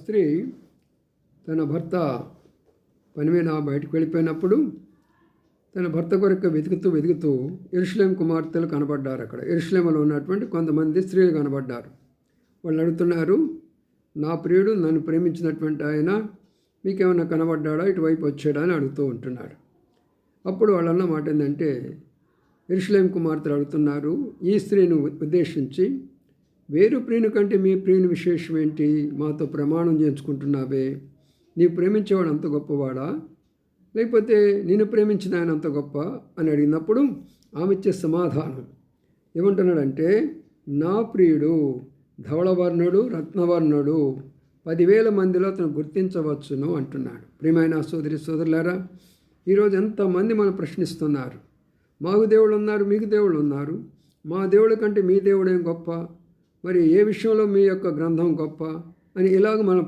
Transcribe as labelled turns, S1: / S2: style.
S1: స్త్రీ తన భర్త పని మీద బయటకు వెళ్ళిపోయినప్పుడు తన భర్త కొరకు వెతుకుతూ యెరూషలేము కుమార్తెలు కనబడ్డారు. అక్కడ యెరూషలేములో ఉన్నటువంటి కొంతమంది స్త్రీలు కనబడ్డారు. వాళ్ళు అడుగుతున్నారు, నా ప్రియుడు నన్ను ప్రేమించినటువంటి ఆయన మీకేమైనా కనబడ్డాడా, ఇటువైపు వచ్చాడా అని అడుగుతూ ఉంటున్నాడు. అప్పుడు వాళ్ళన్న మాట ఏంటంటే, యెరూషలేము కుమార్తెలు అడుగుతున్నారు ఈ స్త్రీని ఉద్దేశించి, వేరు ప్రియుని కంటే మీ ప్రియుని విశేషం ఏంటి, మాతో ప్రమాణం చేయించుకుంటున్నావే, నీ ప్రేమించేవాడు అంత గొప్పవాడా, లేకపోతే నిన్ను ప్రేమించిన ఆయన అంత గొప్ప అని అడిగినప్పుడు ఆమె ఇచ్చే సమాధానం ఏమంటున్నాడంటే, నా ప్రియుడు ధవళవర్ణుడు రత్నవర్ణుడు 10,000 మందిలో అతను గుర్తించవచ్చును అంటున్నాడు. ప్రియమైన సోదరులారా, ఈరోజు ఎంతమంది మనం ప్రశ్నిస్తున్నారు, మాకు దేవుళ్ళు ఉన్నారు, మీకు దేవుళ్ళు ఉన్నారు, మా దేవుడి కంటే మీ దేవుడేం గొప్ప, మరి ఏ విషయంలో మీ యొక్క గ్రంథం గొప్ప అని ఇలాగ మనం